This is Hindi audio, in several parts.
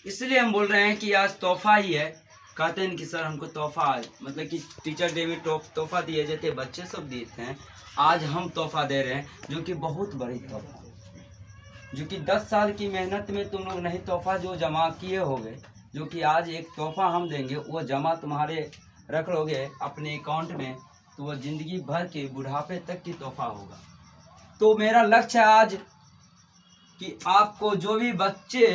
इसलिए हम बोल रहे हैं कि आज तोहफा ही है। कहते हैं कि सर हमको तोहफा, मतलब कि टीचर डे में तोहफा दिए जाते, बच्चे सब देते हैं, आज हम तोहफा दे रहे हैं, जो कि बहुत बड़ी तोहफा, जो कि 10 साल की मेहनत में तुम लोग नहीं तोहफा जो जमा किए होगे, जो कि आज एक तोहफा हम देंगे, वो जमा तुम्हारे रख लोगे अपने अकाउंट में, तो वो ज़िंदगी भर के बुढ़ापे तक की तोहफा होगा। तो मेरा लक्ष्य है आज कि आपको जो भी बच्चे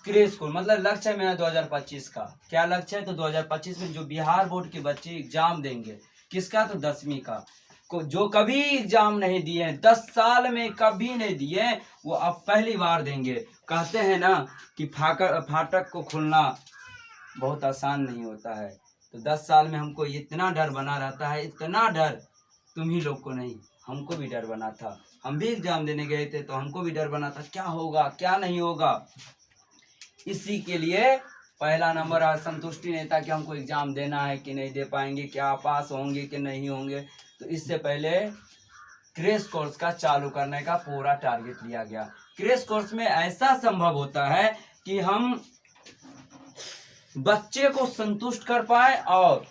क्रेज को, मतलब लक्ष्य है मेरा 2025 का, क्या लक्ष्य है, तो 2025 में जो बिहार बोर्ड के बच्चे एग्जाम देंगे, किसका, तो 10वीं का, को जो कभी एग्जाम नहीं दिए हैं, 10 साल में कभी नहीं दिए, वो अब पहली बार देंगे। कहते हैं ना कि फाटक को खोलना बहुत आसान नहीं होता है, तो 10 साल में हमको इतना डर बना रहता है, इतना डर, तुम ही लोग को नहीं, हमको भी डर बना था। हम भी एग्जाम देने गए थे तो हमको भी डर बना था, क्या होगा क्या नहीं होगा। इसी के लिए पहला नंबर आज संतुष्टि नहीं था कि हमको एग्जाम देना है कि नहीं दे पाएंगे, क्या पास होंगे कि नहीं होंगे। तो इससे पहले क्रैश कोर्स का चालू करने का पूरा टारगेट लिया गया। क्रैश कोर्स में ऐसा संभव होता है कि हम बच्चे को संतुष्ट कर पाए। और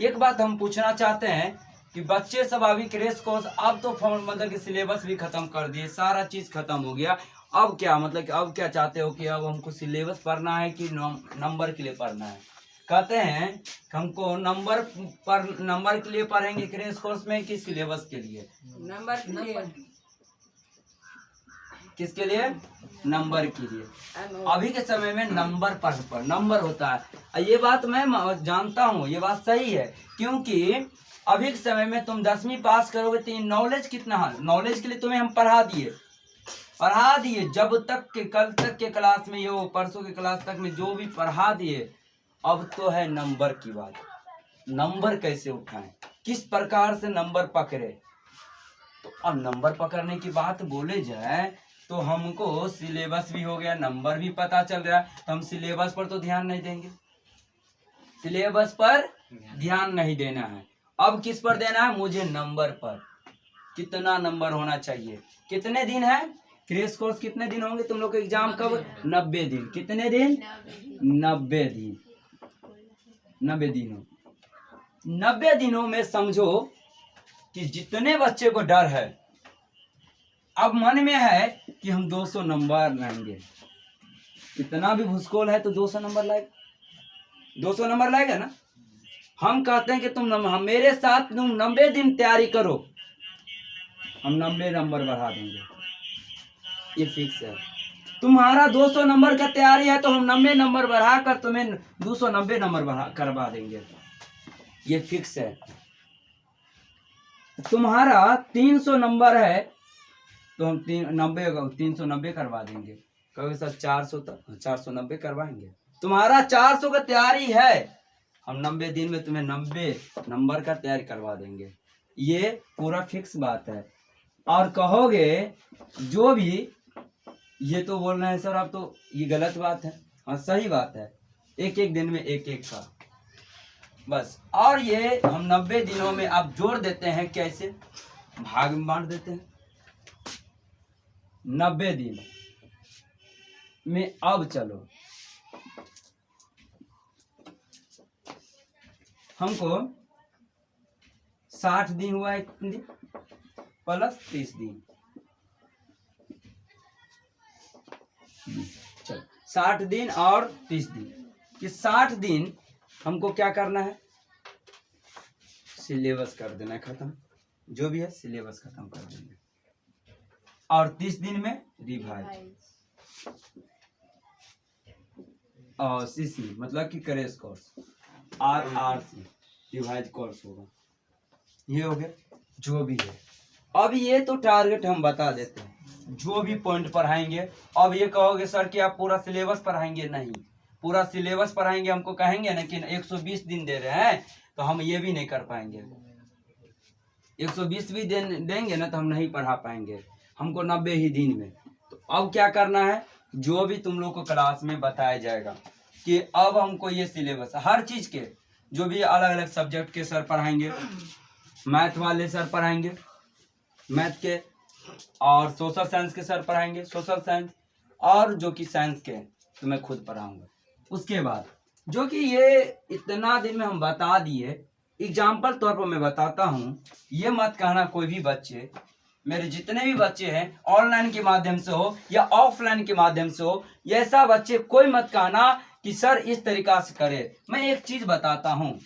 एक बात हम पूछना चाहते हैं कि बच्चे सब अभी क्रैश कोर्स, अब तो मतलब कि सिलेबस भी खत्म कर दिए, सारा चीज खत्म हो गया, अब क्या, मतलब कि अब क्या चाहते हो कि अब हमको सिलेबस पढ़ना है कि नंबर के लिए पढ़ना है। कहते हैं कि हमको नंबर के लिए पढ़ेंगे क्रैश कोर्स में कि सिलेबस के लिए, नंबर किसके लिए, नंबर के लिए। अभी के समय में नंबर पर नंबर होता है, ये बात मैं जानता हूँ, ये बात सही है, क्योंकि अभी के समय में तुम 10वीं पास करोगे तो नॉलेज कितना है, नॉलेज के लिए तुम्हें हम पढ़ा दिए, जब तक के कल तक के क्लास में, यो परसों के क्लास तक में जो भी पढ़ा दिए, अब तो है नंबर की बात। नंबर कैसे उठाएं, किस प्रकार से नंबर पकड़े। तो अब नंबर पकड़ने की बात बोले जाए तो हमको सिलेबस भी हो गया, नंबर भी पता चल रहा है, तो हम सिलेबस पर तो ध्यान नहीं देंगे, सिलेबस पर ध्यान नहीं देना है। अब किस पर देना है, मुझे नंबर पर, कितना नंबर होना चाहिए, कितने दिन है क्रैश कोर्स, कितने दिन होंगे तुम लोग के एग्जाम कब, 90 दिन, कितने दिन, 90 दिन, 90 दिनों में समझो कि जितने बच्चे को डर है, अब मन में है कि हम 200 नंबर लाएंगे, कितना भी भूसकोल है तो 200 नंबर लाएगा, 200 नंबर लाएगा ना। हम कहते हैं कि हम मेरे साथ तुम 90 दिन तैयारी करो, हम 90 नंबर बढ़ा देंगे, ये फिक्स है। तुम्हारा 200 नंबर का तैयारी है तो हम 90 नंबर बढ़ाकर तुम्हें 290 नंबर करवा देंगे, ये फिक्स है। तुम्हारा 300 नंबर है तो हम 390 करवा देंगे, कभी सर 400 तक 490 करवाएंगे। तुम्हारा 400 का तैयारी है, हम 90 दिन में तुम्हें 90 नंबर का तैयारी करवा देंगे, ये पूरा फिक्स बात है। और कहोगे जो भी ये तो बोल रहे हैं सर आप तो ये गलत बात है, हाँ सही बात है, एक एक दिन में एक एक का बस। और ये हम 90 दिनों में आप जोड़ देते हैं, कैसे भाग में बांट देते हैं, 90 दिन में। अब चलो हमको 60 दिन हुआ, एक दिन प्लस 30 दिन, चलो 60 दिन और 30 दिन, कि 60 दिन हमको क्या करना है, सिलेबस कर देना है खत्म, जो भी है सिलेबस खत्म कर देंगे, और 30 दिन में रिवाइज और सीसी, मतलब कि crash course, RRC revise course होगा, ये हो गया जो भी है। अब ये तो टारगेट हम बता देते हैं, जो भी पॉइंट पढ़ाएंगे। अब ये कहोगे सर कि आप पूरा सिलेबस पढ़ाएंगे, नहीं, पूरा सिलेबस पढ़ाएंगे, हमको कहेंगे ना कि 120 दिन दे रहे हैं तो हम ये भी नहीं कर पाएंगे, 120 भी देंगे ना तो हम नहीं पढ़ा पाएंगे, हमको 90 ही दिन में। तो अब क्या करना है, जो भी तुम लोग को क्लास में बताया जाएगा कि अब हमको ये सिलेबस हर चीज के, जो भी अलग अलग सब्जेक्ट के सर पढ़ाएंगे, मैथ वाले सर पढ़ाएंगे मैथ के, और सोशल साइंस के सर पढ़ाएंगे सोशल साइंस, और जो कि साइंस के तो मैं खुद पढ़ाऊंगा। उसके बाद जो कि ये इतना दिन में हम बता दिए, एग्जाम्पल तौर पर मैं बताता हूँ। ये मत कहना कोई भी बच्चे, मेरे जितने भी बच्चे हैं ऑनलाइन के माध्यम से हो या ऑफलाइन के माध्यम से हो, ये ऐसा बच्चे कोई मत कहना कि सर इस तरीका से करे। मैं एक चीज बताता हूँ,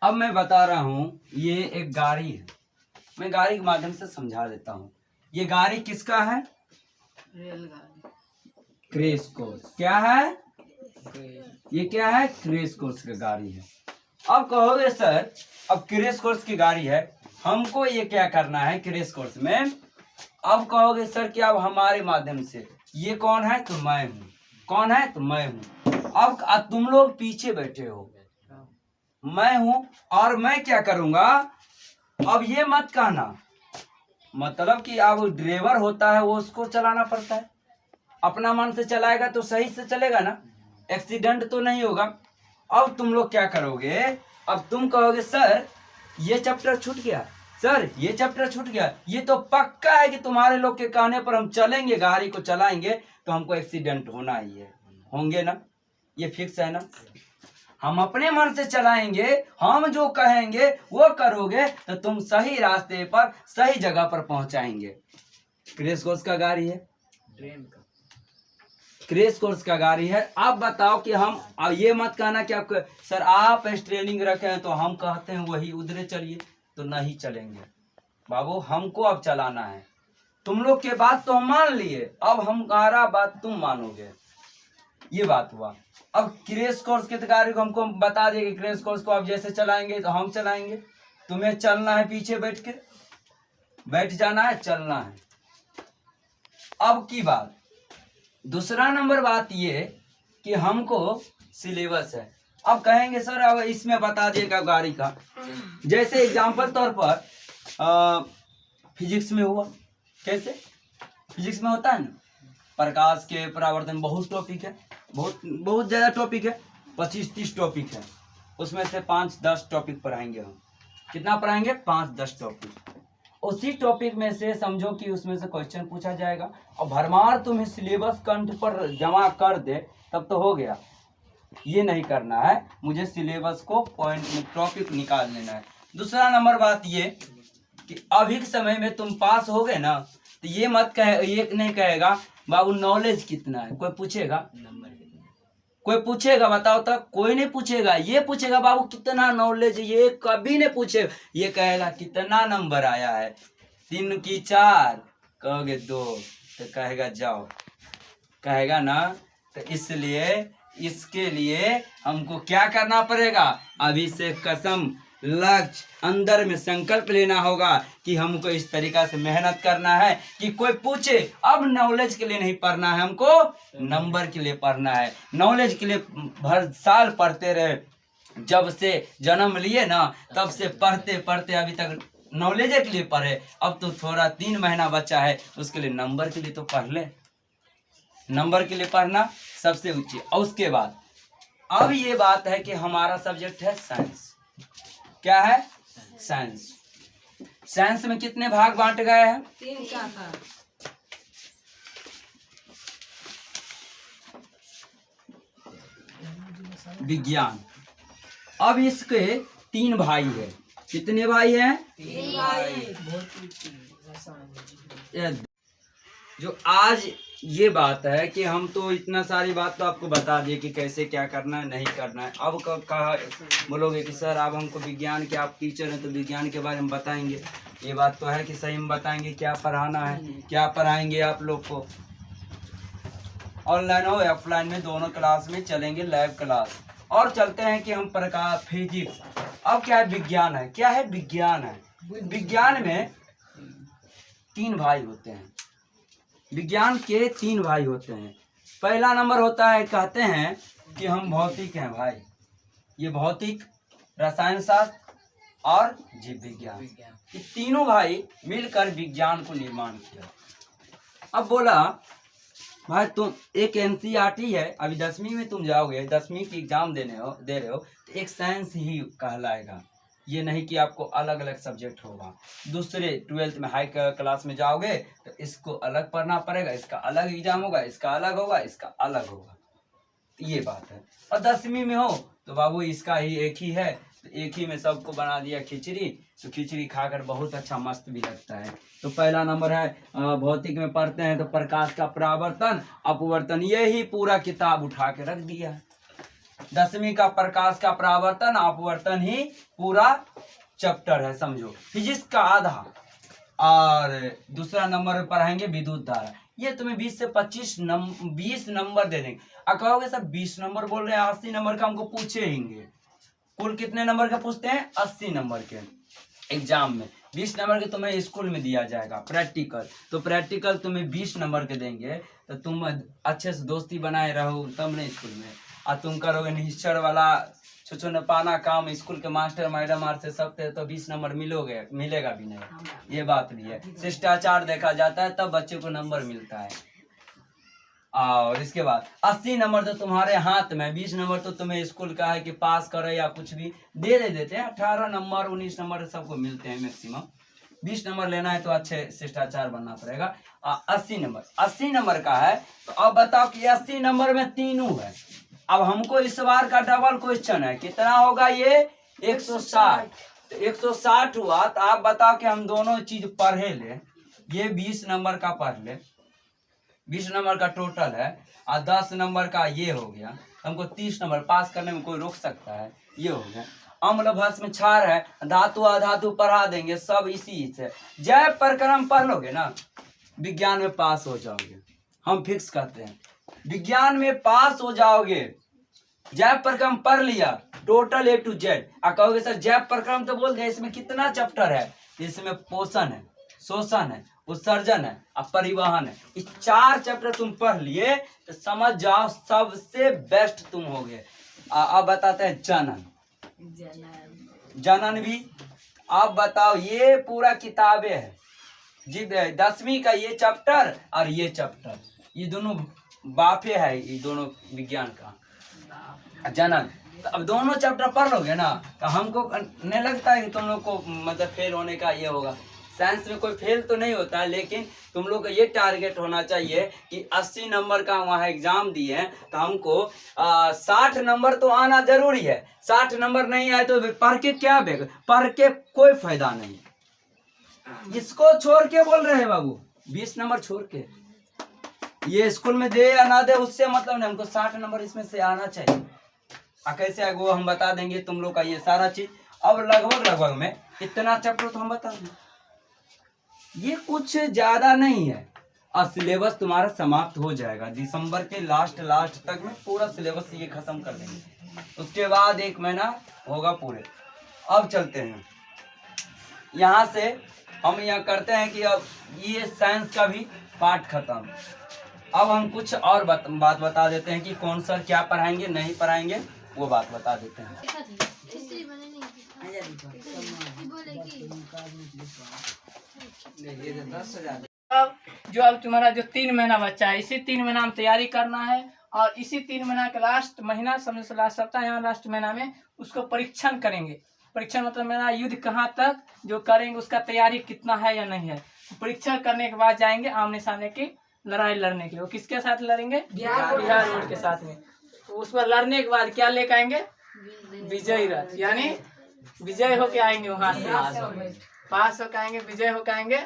अब मैं बता रहा हूँ, ये एक गाड़ी है। मैं गाड़ी के माध्यम से समझा देता हूँ। ये गाड़ी किसका है? रेलगाड़ी। Crash course. क्या है ये? क्या है? क्रेश कोर्स की गाड़ी है। अब कहोगे सर अब क्रेश कोर्स की गाड़ी है, हमको ये क्या करना है क्रेश कोर्स में? अब कहोगे सर कि अब हमारे माध्यम से, ये कौन है? तो मैं हूँ। कौन है? तो मैं हूँ। अब तुम लोग पीछे बैठे हो, मैं हूं और मैं क्या करूंगा? अब ये मत कहना, मतलब कि अब ड्राइवर होता है वो उसको चलाना पड़ता है, अपना मन से चलाएगा तो सही से चलेगा ना, एक्सीडेंट तो नहीं होगा। अब तुम लोग क्या करोगे? अब तुम कहोगे सर ये चैप्टर छूट गया, सर ये चैप्टर छूट गया। ये तो पक्का है कि तुम्हारे लोग के कहने पर हम चलेंगे, गाड़ी को चलाएंगे तो हमको एक्सीडेंट होना ही है। होंगे ना? ये फिक्स है ना? हम अपने मन से चलाएंगे, हम जो कहेंगे वो करोगे तो तुम सही रास्ते पर सही जगह पर पहुंचाएंगे। क्रेश कोर्स का गाड़ी है, ट्रेन का क्रेश कोर्स का गाड़ी है। आप बताओ कि हम, अब ये मत कहना कि आप सर आप ट्रेनिंग रखे हैं तो हम कहते हैं वही उधरे चलिए, तो नहीं चलेंगे बाबू। हमको अब चलाना है। तुम लोग के बात तो हम मान लिए, अब हमारा बात तुम मानोगे। ये बात हुआ। अब क्रेश कोर्स के गाड़ी को हमको बता दिए कि क्रेश कोर्स को आप जैसे चलाएंगे तो हम चलाएंगे। तुम्हें चलना है, पीछे बैठ के बैठ जाना है, चलना है। अब की बात, दूसरा नंबर बात ये कि हमको सिलेबस है। अब कहेंगे सर अब इसमें बता दिएगा गाड़ी का, जैसे एग्जाम्पल तौर पर फिजिक्स में हुआ। कैसे फिजिक्स में होता है ना, प्रकाश के परावर्तन, बहुत टॉपिक है, बहुत ज़्यादा टॉपिक है, 25-30 टॉपिक है। उसमें से 5-10 टॉपिक पढ़ाएंगे हम। कितना पढ़ाएंगे? 5-10 टॉपिक। उसी टॉपिक में से समझो कि उसमें से क्वेश्चन पूछा जाएगा और भरमार तुम्हें सिलेबस कंठ पर जमा कर दे तब तो हो गया। ये नहीं करना है, मुझे सिलेबस को पॉइंट में टॉपिक निकाल लेना है। दूसरा नंबर बात ये कि अभी के समय में तुम पास हो गए ना, तो ये मत कहे, ये नहीं कहेगा बाबू नॉलेज कितना है। कोई पूछेगा? कोई पूछेगा? बताओ तो। कोई नहीं पूछेगा। ये पूछेगा बाबू कितना नॉलेज, ये कभी नहीं पूछेगा। ये कहेगा कितना नंबर आया है? 3 की 4, कहोगे 2 तो कहेगा जाओ, कहेगा ना। तो इसलिए इसके लिए हमको क्या करना पड़ेगा? अभी से कसम, लक्ष्य, अंदर में संकल्प लेना होगा कि हमको इस तरीका से मेहनत करना है कि कोई पूछे, अब नॉलेज के लिए नहीं पढ़ना है, हमको नंबर के लिए पढ़ना है। नॉलेज के लिए भर साल पढ़ते रहे, जब से जन्म लिए ना तब से पढ़ते पढ़ते अभी तक नॉलेज के लिए पढ़े। अब तो थोड़ा 3 महीना बचा है, उसके लिए नंबर के लिए तो पढ़ ले। नंबर के लिए पढ़ना सबसे ऊंची। और उसके बाद अब ये बात है कि हमारा सब्जेक्ट है साइंस। क्या है? साइंस। साइंस में कितने भाग बांटे गए हैं? 3 शाखा। विज्ञान। अब इसके 3 भाई है। कितने भाई हैं? 3 भाई। जो आज ये बात है कि हम तो इतना सारी बात तो आपको बता दिए कि कैसे क्या करना है नहीं करना है। अब कहा बोलोगे कि सर आप हमको विज्ञान के आप टीचर हैं तो विज्ञान के बारे में बताएंगे। ये बात तो है कि सही में बताएंगे क्या पढ़ाना है, क्या पढ़ाएंगे आप लोग को। ऑनलाइन हो ऑफलाइन में दोनों क्लास में चलेंगे, लैब क्लास। और चलते हैं कि हम प्रकार फिजिक्स। अब क्या है विज्ञान है, क्या है विज्ञान है। विज्ञान में 3 भाई होते हैं, विज्ञान के 3 भाई होते हैं। पहला नंबर होता है, कहते हैं कि हम भौतिक हैं भाई, ये भौतिक, रसायन शास्त्र और जीव विज्ञान, ये तीनों भाई मिलकर विज्ञान को निर्माण किया। अब बोला भाई तुम एक एनसीईआरटी है, अभी 10वीं में तुम जाओगे, 10वीं की एग्जाम दे रहे हो तो एक साइंस ही कहलाएगा, ये नहीं कि आपको अलग अलग सब्जेक्ट होगा। दूसरे 12th में हाई क्लास में जाओगे तो इसको अलग पढ़ना पड़ेगा, इसका अलग एग्जाम होगा, इसका अलग होगा, इसका अलग होगा, ये बात है। और 10वीं में हो तो बाबू इसका ही एक ही है, तो एक ही में सबको बना दिया खिचड़ी, तो खिचड़ी खाकर बहुत अच्छा मस्त भी लगता है। तो पहला नंबर है भौतिक में पढ़ते हैं तो प्रकाश का परावर्तन अपवर्तन, ये ही पूरा किताब उठा के रख दिया है। 10वीं का प्रकाश का परावर्तन अपवर्तन ही पूरा चैप्टर है, समझो। फिजिक्स का आधा। और दूसरा नंबर पढ़ाएंगे विद्युत धारा, ये तुम्हें 20 से 20 नंबर दे देंगे। अब कहोगे सर 20 नंबर बोल रहे हैं, 80 नंबर का हमको पूछेंगे। कुल कितने नंबर का पूछते हैं? 80 नंबर के एग्जाम में। 20 नंबर के तुम्हें स्कूल में दिया जाएगा प्रैक्टिकल, तो प्रैक्टिकल तुम्हें 20 नंबर के देंगे, तो तुम अच्छे से दोस्ती बनाए रहो तब नहीं स्कूल में। और तुम करोगे निश्चर वाला छुछो न पाना काम स्कूल के मास्टर मैडम आर से सब तो 20 नंबर मिलेगा भी नहीं, ये बात भी है। शिष्टाचार देखा जाता है तब बच्चे को नंबर मिलता है। और इसके बाद 80 नंबर तो तुम्हारे हाथ में, 20 नंबर तो तुम्हें स्कूल का है कि पास करो या कुछ भी दे देते हैं। 18 नंबर 19 नंबर सबको मिलते हैं मैक्सिमम। 20 नंबर लेना है तो अच्छे शिष्टाचार बनना पड़ेगा। 80 नंबर का है, तो अब बताओ कि 80 नंबर में तीनों है। अब हमको इस बार का डबल क्वेश्चन है, कितना होगा ये? 160। तो 160 हुआ, तो आप बताओ कि हम दोनों चीज पढ़े ले। ये 20 नंबर का पढ़ ले, 20 नंबर का टोटल है, और 10 नंबर का ये हो गया। हमको 30 नंबर पास करने में कोई रोक सकता है, ये हो गया। अम्ल भस्म क्षार है, धातु अधातु पढ़ा देंगे, सब इसी से। जय प्रक्रम पढ़ लोगे ना, विज्ञान में पास हो जाओगे, हम फिक्स करते हैं विज्ञान में पास हो जाओगे। जय प्रक्रम पढ़ लिया टोटल A to Z। कहोगे सर जय प्रक्रम तो बोल दे, इसमें कितना चैप्टर है? इसमें पोषण है, शोषण है, उत्सर्जन है और परिवहन है। ये 4 चैप्टर तुम पढ़ लिए तो समझ जाओ सबसे बेस्ट तुम हो गए। अब बताते हैं जनन भी। अब बताओ, ये पूरा किताबें है जी। 10वीं का ये चैप्टर और ये चैप्टर, ये दोनों बापे है, ये दोनों विज्ञान का जनन। तो अब दोनों चैप्टर पढ़ लोगे ना, तो हमको नहीं लगता है कि तुम लोग को मतलब फेल होने का ये होगा। साइंस में कोई फेल तो नहीं होता है, लेकिन तुम लोग का ये टारगेट होना चाहिए कि 80 नंबर का वहाँ एग्जाम दिए हैं, तो हमको 60 नंबर तो आना जरूरी है। 60 नंबर नहीं आए तो पढ़ के क्या बेग, पढ़ के कोई फायदा नहीं। इसको छोड़ के बोल रहे हैं बाबू, 20 नंबर छोड़ के, ये स्कूल में दे या ना दे उससे मतलब नहीं, हमको 60 नंबर इसमें से आना चाहिए। कैसे आगे वो हम बता देंगे तुम लोग का ये सारा चीज। अब लगभग में इतना चैप्टर तो हम बता दें, ये कुछ ज्यादा नहीं है, और सिलेबस तुम्हारा समाप्त हो जाएगा दिसंबर के लास्ट तक में। पूरा सिलेबस ये खत्म कर देंगे, उसके बाद 1 महीना होगा पूरे। अब चलते हैं यहाँ से, हम यहाँ करते हैं कि अब ये साइंस का भी पार्ट खत्म। अब हम कुछ और बात बता देते हैं कि कौन सा क्या पढ़ाएंगे नहीं पढ़ाएंगे, वो बात बता देते हैं। अब तुम्हारा जो 3 महीना बच्चा है, इसी 3 महीना में तैयारी करना है, और इसी 3 महीना के लास्ट महीना, समझ लास्ट सप्ताह या लास्ट महीना में उसको परीक्षण करेंगे। परीक्षण मतलब मेरा युद्ध कहाँ तक जो करेंगे, उसका तैयारी कितना है या नहीं है। परीक्षण करने के बाद जाएंगे आमने सामने की लड़ाई लड़ने के लिए। वो किसके साथ लड़ेंगे? बिहार बोर्ड के साथ में। तो उस पर लड़ने के बाद क्या लेकर आएंगे? विजय रथ, यानी विजय होके आएंगे वहां से, पास होकर आएंगे, विजय होकर आएंगे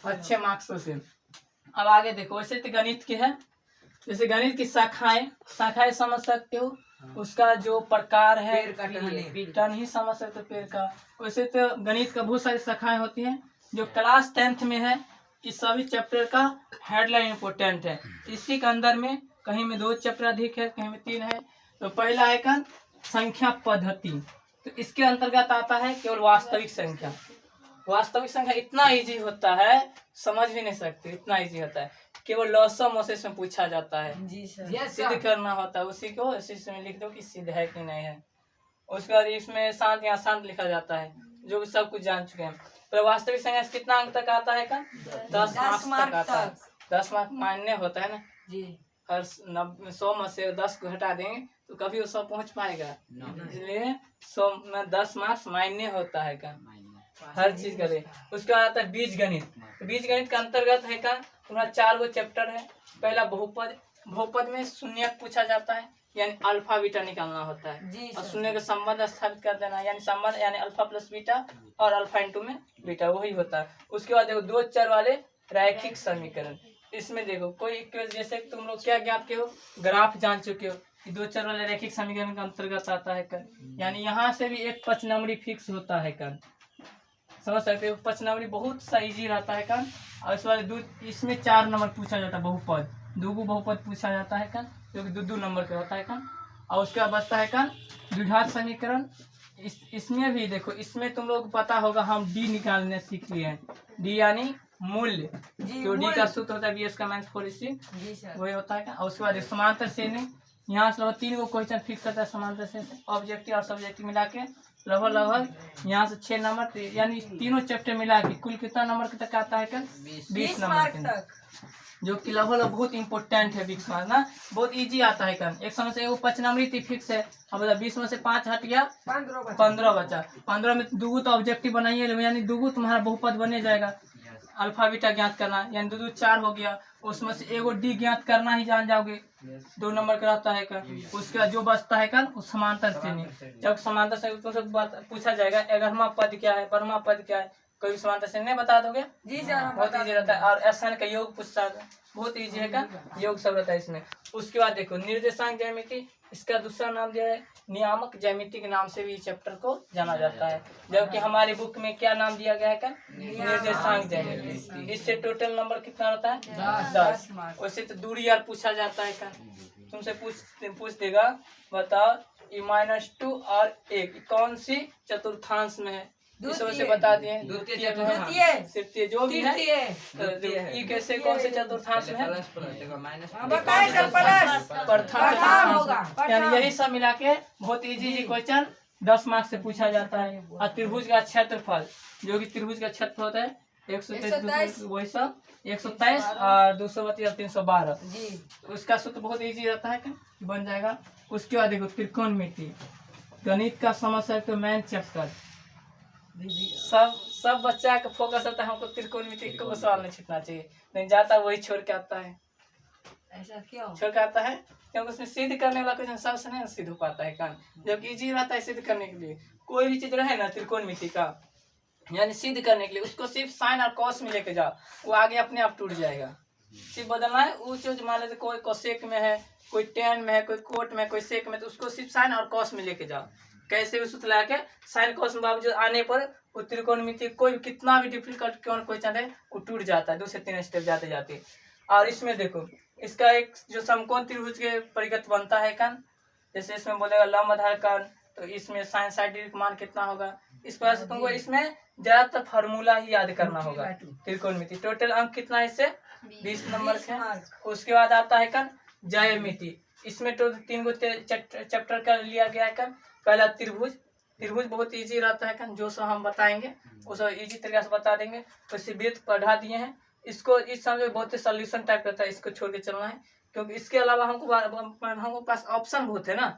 अच्छे मार्क्सों से। अब आगे देखो, वैसे तो गणित की है, जैसे गणित की शाखाएं समझ सकते हो, उसका जो प्रकार है टर्न समझ सकते हो पेड़ का। वैसे तो गणित का बहुत सारी शाखाएं होती हैं। जो क्लास 10th में है, इस सभी चैप्टर का हेडलाइन इंपोर्टेंट है। इसी के अंदर में कहीं में 2 चैप्टर अधिक है, कहीं में 3 है। तो पहला है का संख्या पद्धति, तो इसके अंतर्गत आता है केवल वास्तविक संख्या। वास्तविक संख्या इतना इजी होता है, समझ भी नहीं सकते, इतना इजी होता है। केवल लॉसम मोसेस में पूछा जाता है, जी सर। सिद्ध करना होता है, उसी को इसी में लिख दो कि सिद्ध है कि नहीं है। उसके बाद इसमें शांत या शांत लिखा जाता है, जो कि सब कुछ जान चुके हैं। तो वास्तविक संख्या कितना अंक तक आता है का 10 मार्क्स तक आता है। 10 मार्क मान्य होता है ना जी। हर 100 में से 10 को हटा देंगे तो कभी वो 100 पहुंच पाएगा, इसलिए 100 में 10 मार्क्स मान्य होता है का हर चीज का। उसके बाद आता है बीज गणित। तो बीज गणित के अंतर्गत है का तुम्हारा 4 गो चैप्टर है। पहला बहुपद, बहुपद में शून्य पूछा जाता है, यानी अल्फा बीटा निकालना होता है जी और सर। शून्य का संबंध स्थापित कर देना, यानी संबंध यानी अल्फा प्लस बीटा और अल्फा इंटू में बीटा, वही होता है। उसके बाद देखो 2 चर वाले रैखिक समीकरण। इसमें देखो कोई जैसे तुम लोग क्या ज्ञात के हो, ग्राफ जान चुके हो कि 2 चर वाले रैखिक समीकरण का अंतर्गत आता है कर, यानी यहाँ से भी एक 5 नंबरी फिक्स होता है कर, समझ सकते हो। 5 नंबरी बहुत सा इजी रहता है कर। और इस वाले इसमें 4 नंबर पूछा जाता है बहुपद, 2 बहुपद पूछा जाता है कर, जो कि 2 नंबर का होता है कर। और उसके बाद बचता है कर द्विघात समीकरण। इसमें भी देखो, इसमें तुम लोग पता होगा, हम डी निकालने सीख लिए हैं। डी यानी मूल्य, जो डी का सूत्र होता है bs का -4 जी सर। वही होता है। और उसके बाद समांतर श्रेणी, यहाँ से लगभग 3 गो क्वेश्चन फिक्स होता है समांतर श्रेणी, ऑब्जेक्टिव और सब्जेक्टिव मिला के लगभग यहाँ से 6 नंबर, यानी तीनों चैप्टर मिला के कुल कितना नंबर तक आता है कर 20 नंबर तक, जो कि लगभग बहुत इंपॉर्टेंट है। 20 मार्क्स ना बहुत इजी आता है कर। एक समय से वो 5 नंबरी थी फिक्स है, अब 20 में से 5 हट गया, 15 बचा। 15 में 2 तो ऑब्जेक्टिव बनाइए, यानी 2 तुम्हारा बहुपद बने जाएगा। अल्फा बीटा ज्ञात करना, यानी 2 4 हो गया, उसमें से एगो डी ज्ञात करना ही जान जाओगे, 2 नंबर का रहता है कर। उसके बाद जो बचता है कर उस समांतर श्रेणी, जब समांतर श्रेणी तुमसे पूछा जाएगा 11वां पद क्या है, 12वां पद क्या है, कोई समांतर श्रेणी नहीं बता दोगे जी सर। बहुत इजी रहता है। और एसान का योग पूछता है, बहुत इजी है का योग सब रहता है इसमें। उसके बाद देखो निर्देशांक ज्यामिति, इसका दूसरा नाम दिया है नियामक ज्यामिति के नाम से भी चैप्टर को जाना जाता है, जबकि हमारी बुक में क्या नाम दिया गया है का निर्देशांक ज्यामिति। इससे टोटल नंबर कितना होता है 10। वैसे तो दूरी यार पूछा जाता है का, तुमसे पूछ देगा बताओ -2 और 1 कौन सी चतुर्थांश में है, इस वजह से बता दिए द्वितीय तृतीय जो भी है। ई कैसे कौन से चतुर्थांश में है, प्रथम, यानी यही सब मिला के बहुत इजी क्वेश्चन 10 मार्क्स से पूछा जाता है। और त्रिभुज का क्षेत्रफल, जो कि त्रिभुज का क्षेत्रफल होता है 123, वही सब 123 और 232 और 312 जी। उसका सूत्र बहुत इजी रहता है कि बन जाएगा। उसके बाद देखो त्रिकोणमिति, गणित का समझ सकते हो मेन चैप्टर। सब बच्चा का फोकस होता है हमको त्रिकोणमिति को सवाल नहीं छूटना चाहिए, नहीं जाता वही छोड़ के आता है। ऐसा क्यों? छोड़ के आता है क्योंकि उसमें सिद्ध करने वाला क्वेश्चन सबसे नहीं सिद्ध हो पाता है कान, जबकि इजी रहता है सिद्ध करने के लिए। कोई भी चीज रहे ना त्रिकोणमिति का, यानी सिद्ध करने के लिए उसको सिर्फ साइन और कॉस में लेके जाओ, वो आगे अपने आप टूट जाएगा। सिर्फ बदलना है, वो चीज मान लेते कोई कोसेक में है, कोई टेन में है, कोई कोट में, कोई सेक में, तो उसको सिर्फ साइन और कॉस में लेके जाओ। कैसे भी सूत्र लगा के साइन कॉस में बावजूद आने पर वो त्रिकोणमिति कोई भी कितना भी डिफिकल्ट क्वेश्चन है वो टूट जाता है 2 से 3 स्टेप जाते जाते। और इसमें देखो इसका एक जो समकोण त्रिभुज के परिगत बनता है कण, जैसे इसमें बोलेगा लंब आधार कण, तो इसमें साइन साइड का मान कितना होगा, इस पर से तुमको इसमें ज्यादातर फार्मूला ही याद करना होगा। त्रिकोणमिति टोटल अंक कितना है इससे 20 नंबर के। उसके बाद आता है कण ज्यामिति, इसमें टोटल 3 गो चैप्टर का लिया गया है कण। पहला त्रिभुज, त्रिभुज बहुत इजी रहता है कण, जो सब हम बताएंगे वो सब इजी तरीके से बता देंगे। तो इसे वृत्त पढ़ा दिए हैं, इसको इस समय बहुत ही सोल्यूशन टाइप रहता है, इसको छोड़ के चलना है क्योंकि इसके अलावा हमको पास ऑप्शन बहुत है ना,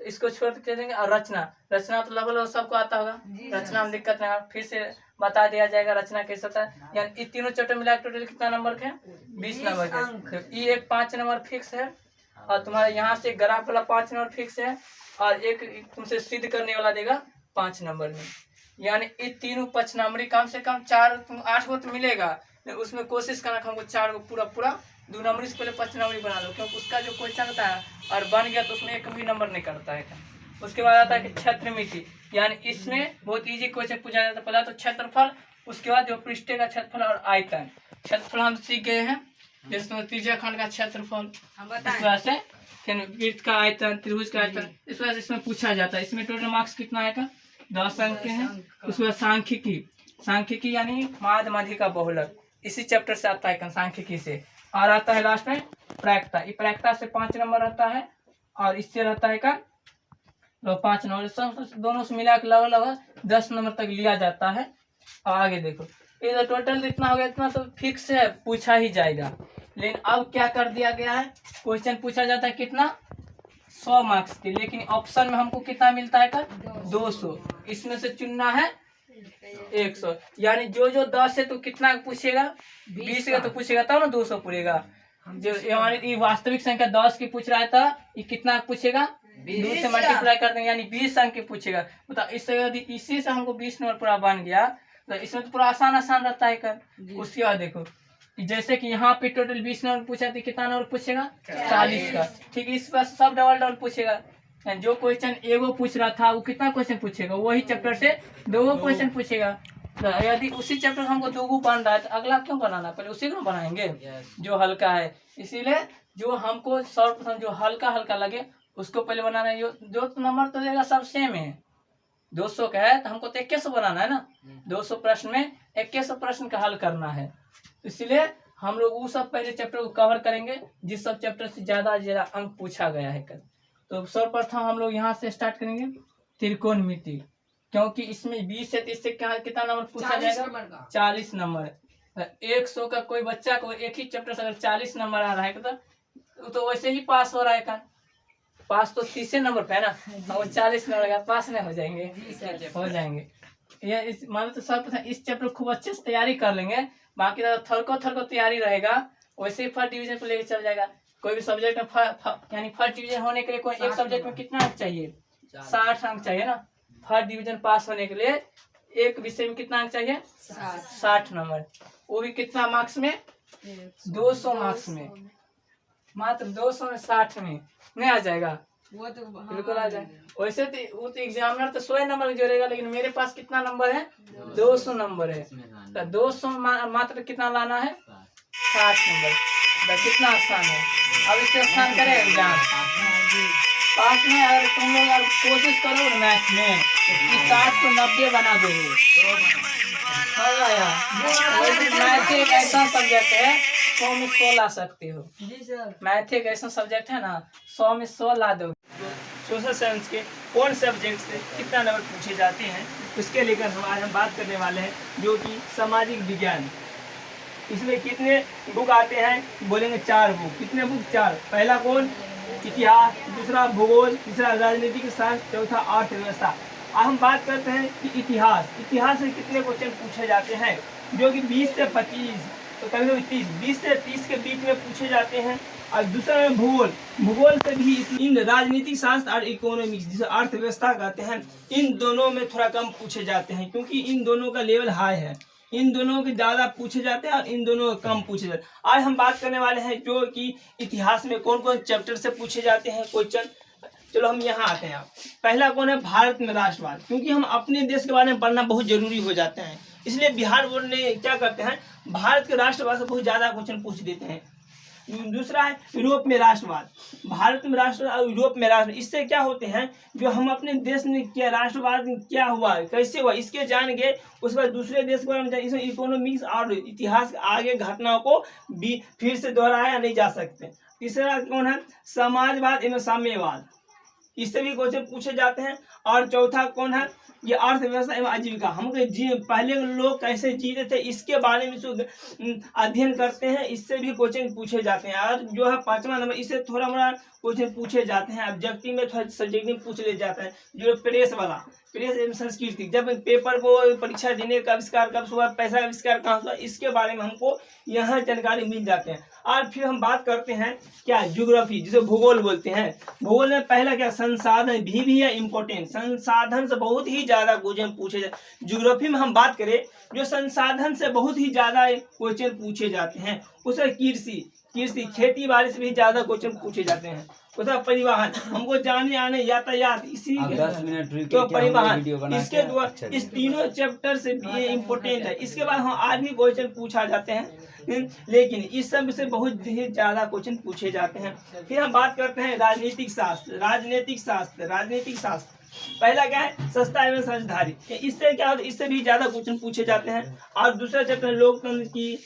तो इसको छोड़ के चलेंगे। और रचना, रचना तो लगभग सबको आता होगा, रचना में दिक्कत नहीं, फिर से बता दिया जाएगा रचना कैसे होता है। यानी ये तीनों चैप्टर मिला टोटल कितना नंबर के 20 नंबर के। ये एक 5 नंबर फिक्स है और तुम्हारे यहाँ से ग्राफ वाला 5 नंबर फिक्स है और एक तुमसे सिद्ध करने वाला देगा 5 नंबर में। यानी ये तीनों 5 नंबरी कम से कम 4 8 गो तो मिलेगा, उसमें कोशिश करना कि हमको 4 को पूरा 2 नंबरी से पहले 5 नंबरी बना लो, क्योंकि उसका जो क्वेश्चन होता है और बन गया तो उसमें एक भी नंबर नहीं करता है। उसके बाद आता है कि क्षेत्रमिति, यानी इसमें बहुत इजी क्वेश्चन पूछा जाता है। पहला तो क्षेत्रफल, उसके बाद जो पृष्ठ का क्षेत्रफल और आयतन। क्षेत्रफल हम सीख गए हैं, जैसे त्रिज्या खंड का क्षेत्रफल, इस वजह से फिर वृत्त का आयतन, त्रिभुज का आयतन, इस वजह से इसमें पूछा जाता है। इसमें टोटल मार्क्स कितना आएगा? 10 अंक के हैं। उसके बाद सांख्यिकी यानी माध्य माध्यिका बहुलक, इसी चैप्टर से आता है सांख्यिकी से। और आता है लास्ट में प्रायिकता, प्रायिकता से 5 नंबर रहता है और इससे रहता है 5 नंबर, सब दोनों से मिला के लगभग 10 नंबर तक लिया जाता है। और आगे देखो, ये तो टोटल इतना हो गया, इतना तो फिक्स है, पूछा ही जाएगा। लेकिन अब क्या कर दिया गया है, क्वेश्चन पूछा जाता है कितना 100 मार्क्स के, लेकिन ऑप्शन में हमको कितना मिलता है 200। इसमें से चुनना है 100, यानी जो 10 है तो कितना पूछेगा, 20 का तो पूछेगा तब ना 200 पूरेगा। जो हमारी वास्तविक संख्या 10 की पूछ रहा है तो ये कितना पूछेगा, 2 से मल्टीप्लाई कर देंगे, यानी 20 अंक की पूछेगा। मतलब इससे यदि इसी से हमको 20 नंबर पूरा बन गया तो इसमें तो पूरा आसान रहता है उसके बाद देखो, जैसे कि यहाँ पे टोटल 20 नंबर पूछा तो कितना नंबर पूछेगा, 40 का। ठीक है, इस पर सब डबल पूछेगा। जो क्वेश्चन एगो पूछ रहा था वो कितना क्वेश्चन पूछेगा, वही चैप्टर से 2 क्वेश्चन पूछेगा। तो यदि उसी चैप्टर से हमको 2 बन रहा है तो अगला क्यों बनाना, पहले उसी को बनाएंगे जो हल्का है। इसीलिए जो हमको सर्वप्रथम जो हल्का लगे उसको पहले बनाना है। जो नंबर तो देगा सब सेम है, 200 का है तो हमको तो 2100 बनाना है ना। 200 प्रश्न में 2100 प्रश्न का हल करना है। इसलिए हम लोग वो सब पहले चैप्टर को कवर करेंगे जिस सब चैप्टर से ज्यादा अंक पूछा गया है। तो सर्वप्रथम हम लोग यहाँ से स्टार्ट करेंगे त्रिकोणमिति, क्योंकि इसमें 20 है तो इससे कितना नंबर पूछा जाएगा, 40 नंबर। 100 का कोई बच्चा को एक ही चैप्टर से अगर 40 नंबर आ रहा है तो वैसे ही पास हो रहा है पास तो 30 नंबर पे है ना, और 40 नंबर का पास नहीं हो जाएंगे। ये मान तो सर्वप्रथम इस चैप्टर खूब अच्छे से तैयारी कर लेंगे, बाकी तो थरको तैयारी रहेगा, वैसे ही फर्स्ट डिवीजन पे लेके चल जाएगा। कोई भी सब्जेक्ट में यानी फर्स्ट डिवीजन होने के लिए कोई एक सब्जेक्ट में कितना अंक चाहिए, 60 अंक चाहिए ना। फर्स्ट डिवीजन पास होने के लिए एक विषय में कितना अंक चाहिए, 60 नंबर, वो भी कितना मार्क्स में, 200 मार्क्स में, मात्र 200 में 60 में नहीं आ जाएगा, वो तो बिल्कुल आ जाएगा। वैसे तो वो तो एग्जामिनर तो 100 नंबर जोड़ेगा, लेकिन मेरे पास कितना नंबर है, 200 नंबर है। तो 200 मात्र कितना लाना है, 60 नंबर। कितना आसान है, अब इससे आसान करें एग्जाम पास में। अगर तुम लोग अगर कोशिश करो ना मैथ में 60 को 90 बना दोगे। मैथ एक ऐसा सब्जेक्ट है 100 में 100 ला सकते हो। जी सर, मैथ एक ऐसा सब्जेक्ट है ना 100 में 100 ला दो। सोशल साइंस के कौन सब्जेक्ट से कितना नंबर पूछे जाते हैं उसके लेकर हम बात करने वाले हैं, जो कि सामाजिक विज्ञान। इसमें कितने बुक आते हैं, बोलेंगे 4 बुक। कितने बुक, 4। पहला कौन, इतिहास, दूसरा भूगोल, तीसरा राजनीतिक शास्त्र, चौथा अर्थव्यवस्था। अब हम बात करते हैं कि इतिहास से कितने क्वेश्चन पूछे जाते हैं, जो कि 20 से 25 तो कभी कभी 20 से 30 के बीच में पूछे जाते हैं। और दूसरा में भूगोल से भी इन राजनीतिक शास्त्र और इकोनॉमिक्स जिसे अर्थव्यवस्था कहते हैं, इन दोनों में थोड़ा कम पूछे जाते हैं, क्योंकि इन दोनों का लेवल हाई है। इन दोनों के ज़्यादा पूछे जाते हैं और इन दोनों के कम पूछे जाते हैं। आज हम बात करने वाले हैं जो कि इतिहास में कौन कौन चैप्टर से पूछे जाते हैं क्वेश्चन। चलो हम यहाँ आते हैं। पहला कौन है, भारत में राष्ट्रवाद, क्योंकि हम अपने देश के बारे में पढ़ना बहुत जरूरी हो जाता है। इसलिए बिहार बोर्ड ने क्या करते हैं, भारत के राष्ट्रवाद से बहुत ज़्यादा क्वेश्चन पूछ देते हैं। दूसरा है यूरोप में राष्ट्रवाद, भारत में राष्ट्रवाद और यूरोप में राष्ट्रवाद। इससे क्या होते हैं, जो हम अपने देश में क्या राष्ट्रवाद क्या हुआ, कैसे हुआ, इसके जान गए, उसके बाद दूसरे देश के बारे में इसमें इकोनॉमिक्स और इतिहास आगे घटनाओं को भी फिर से दोहराया नहीं जा सकते। तीसरा कौन है, समाजवाद एवं साम्यवाद, इससे भी क्वेश्चन पूछे जाते हैं। और चौथा कौन है, ये अर्थव्यवस्था एवं आजीविका, हम पहले लोग कैसे जीते थे इसके बारे में अध्ययन करते हैं, इससे भी क्वेश्चन पूछे जाते हैं। और जो है 5वां नंबर, इससे थोड़ा मोड़ा क्वेश्चन पूछे जाते हैं। ऑब्जेक्टिव में थोड़ा सब्जेक्टिव पूछ ले जाता है। जो प्रेस एवं संस्कृति, जब पेपर को परीक्षा देने का आविष्कार कब हुआ, पैसा का आविष्कार कहाँ हुआ, इसके बारे में हमको यहाँ जानकारी मिल जाते हैं। और फिर हम बात करते हैं क्या, ज्योग्राफी, जिसे भूगोल बोलते हैं। भूगोल में पहला क्या, संसाधन भी है इम्पोर्टेंट, संसाधन से बहुत ही ज्यादा क्वेश्चन पूछे जाते। ज्योग्राफी में हम बात करें जो संसाधन से बहुत ही ज्यादा क्वेश्चन पूछे जाते हैं, उसे कृषि खेती बाड़ी से भी ज्यादा क्वेश्चन पूछे जाते हैं। उसका परिवहन, हमको जाने आने यातायात, इसी 10 मिनट रुकिए, तो क्या हम परिवहन, वीडियो बना इसके के- द्वारा अच्छा, इस तीनों चैप्टर से भी ये इम्पोर्टेंट है। इसके बाद हम आज भी क्वेश्चन पूछा जाते हैं, लेकिन इस सब से बहुत ही ज्यादा क्वेश्चन पूछे जाते हैं। फिर हम बात करते हैं राजनीतिक शास्त्र। पहला क्या है, सस्ता एवं समझदारी, इससे क्या होता है, इससे भी ज्यादा क्वेश्चन पूछे जाते हैं। और दूसरा चैप्टर लोकतंत्र की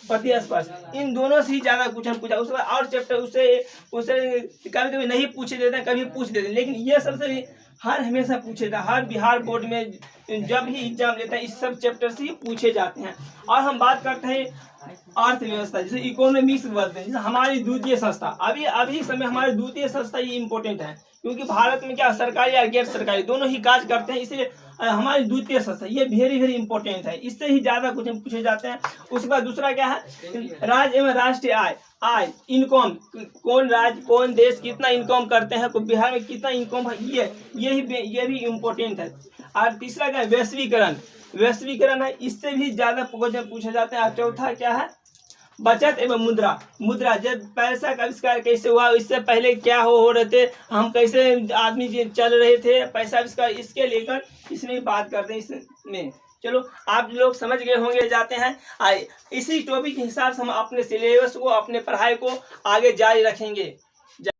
प्रतिस्पर्धा, इन दोनों से ही ज्यादा क्वेश्चन पूछा। उसके बाद और चैप्टर उसे कभी कभी नहीं पूछे देते हैं, कभी पूछ देते हैं, लेकिन ये सबसे भी हमेशा पूछे था। हर बिहार बोर्ड में जब भी एग्जाम लेता है इस सब चैप्टर से ही पूछे जाते हैं। और हम बात करते हैं अर्थव्यवस्था, जैसे इकोनॉमिक्स बोलते हैं, जैसे हमारी द्वितीय संस्था, अभी समय हमारी द्वितीय संस्था ये इम्पोर्टेंट है, क्योंकि भारत में क्या सरकारी और गैर सरकारी दोनों ही काज करते हैं, इसलिए हमारी द्वितीय संस्था ये वेरी इंपॉर्टेंट है, इससे ही ज्यादा क्वेश्चन पूछे जाते हैं। उसके बाद दूसरा क्या है, राज्य एवं राष्ट्रीय आय इनकम, कौन राज्य कौन देश कितना इनकम करते हैं, बिहार में कितना इनकम है, ये भी इम्पोर्टेंट है। और तीसरा क्या है, वैश्वीकरण है, इससे भी ज्यादा क्वेश्चन पूछे जाते हैं। और चौथा क्या है, बचत एवं मुद्रा, जब पैसा का आविष्कार कैसे हुआ, इससे पहले क्या हो रहे थे, हम कैसे आदमी चल रहे थे, पैसा आविष्कार, इसके लेकर इसमें बात करते हैं। इसमें चलो आप लोग समझ गए होंगे, जाते हैं इसी टॉपिक के हिसाब से हम अपने सिलेबस को, अपने पढ़ाई को आगे जारी रखेंगे।